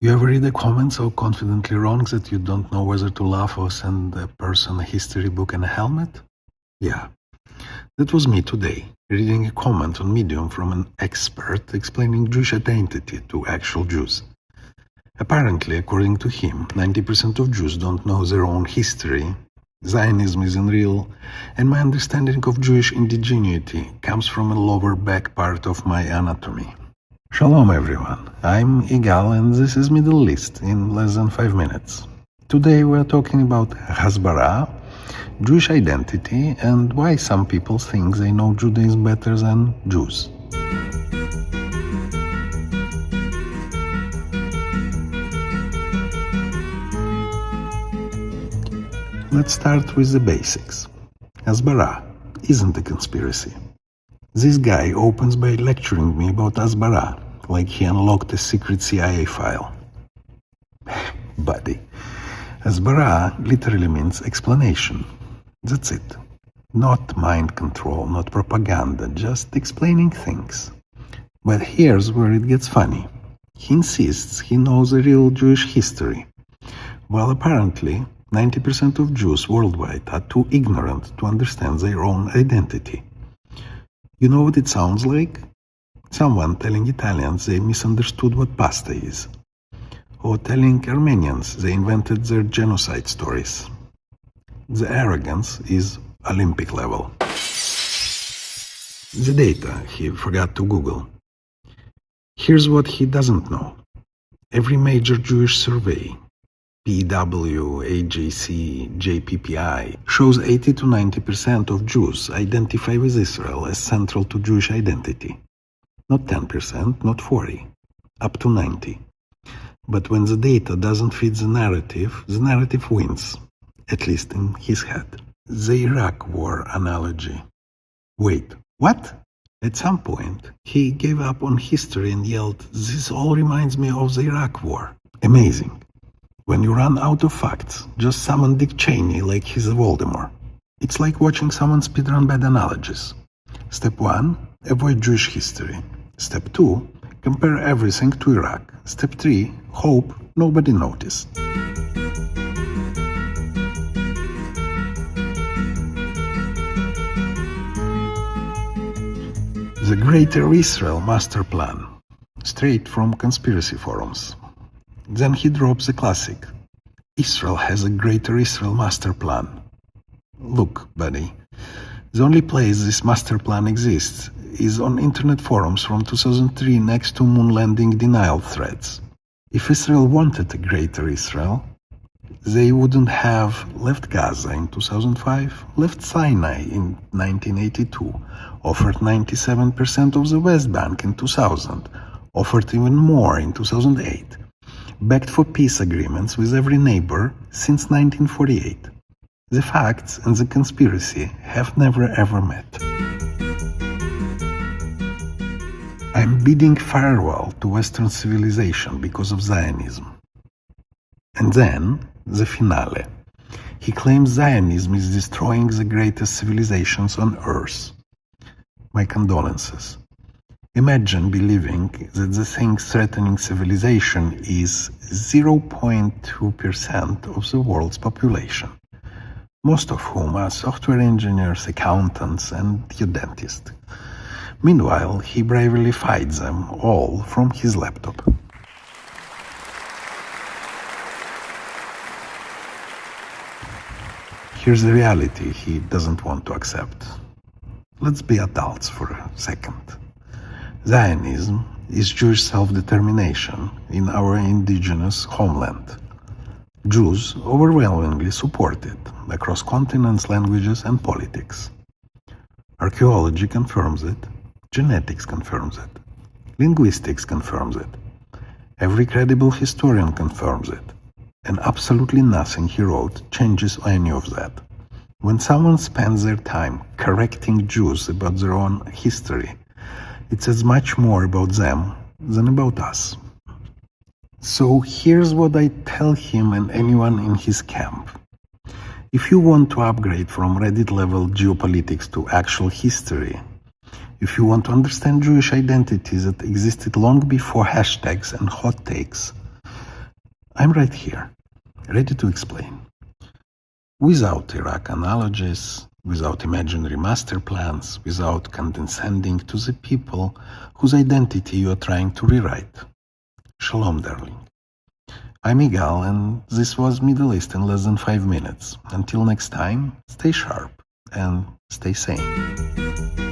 You ever read a comment so confidently wrong that you don't know whether to laugh or send a person a history book and a helmet? Yeah, that was me today, reading a comment on Medium from an expert explaining Jewish identity to actual Jews. Apparently, according to him, 90% of Jews don't know their own history. Zionism isn't real, and my understanding of Jewish indigeneity comes from a lower back part of my anatomy. Shalom everyone, I'm Igal and this is Middle East in less than 5 minutes. Today we're talking about Hasbara, Jewish identity, and why some people think they know Judaism better than Jews. Let's start with the basics. Hasbara isn't a conspiracy. This guy opens by lecturing me about Hasbara, like he unlocked a secret CIA file. Buddy. Hasbara literally means explanation. That's it. Not mind control, not propaganda, just explaining things. But here's where it gets funny. He insists he knows the real Jewish history. Well, apparently, 90% of Jews worldwide are too ignorant to understand their own identity. You know what it sounds like? Someone telling Italians they misunderstood what pasta is. Or telling Armenians they invented their genocide stories. The arrogance is Olympic level. The data he forgot to Google. Here's what he doesn't know. Every major Jewish survey, PW, AJC, JPPI, shows 80 to 90% of Jews identify with Israel as central to Jewish identity. Not 10%, not 40, up to 90. But when the data doesn't fit the narrative wins, at least in his head. The Iraq War analogy. Wait, what? At some point, he gave up on history and yelled, "This all reminds me of the Iraq War." Amazing. When you run out of facts, just summon Dick Cheney like he's a Voldemort. It's like watching someone speedrun bad analogies. Step 1, avoid Jewish history. Step 2, compare everything to Iraq. Step 3, hope nobody noticed. The Greater Israel Master Plan, straight from conspiracy forums. Then he drops the classic, Israel has a Greater Israel Master Plan. Look, buddy, the only place this master plan exists is on internet forums from 2003 next to moon landing denial threads. If Israel wanted a Greater Israel, they wouldn't have left Gaza in 2005, left Sinai in 1982, offered 97% of the West Bank in 2000, offered even more in 2008, begged for peace agreements with every neighbor since 1948. The facts and the conspiracy have never ever met. I'm bidding farewell to Western civilization because of Zionism. And then, the finale. He claims Zionism is destroying the greatest civilizations on Earth. My condolences. Imagine believing that the thing threatening civilization is 0.2% of the world's population, most of whom are software engineers, accountants, and your dentist. Meanwhile, he bravely fights them all from his laptop. Here's the reality he doesn't want to accept. Let's be adults for a second. Zionism is Jewish self-determination in our indigenous homeland. Jews overwhelmingly support it across continents, languages, and politics. Archaeology confirms it, genetics confirms it, linguistics confirms it, every credible historian confirms it, and absolutely nothing he wrote changes any of that. When someone spends their time correcting Jews about their own history, it says much more about them than about us. So here's what I tell him and anyone in his camp. If you want to upgrade from Reddit-level geopolitics to actual history, if you want to understand Jewish identity that existed long before hashtags and hot takes, I'm right here, ready to explain. Without Iraq analogies, without imaginary master plans, without condescending to the people whose identity you are trying to rewrite. Shalom, darling. I'm Igal, and this was Middle East in less than 5 minutes. Until next time, stay sharp and stay sane.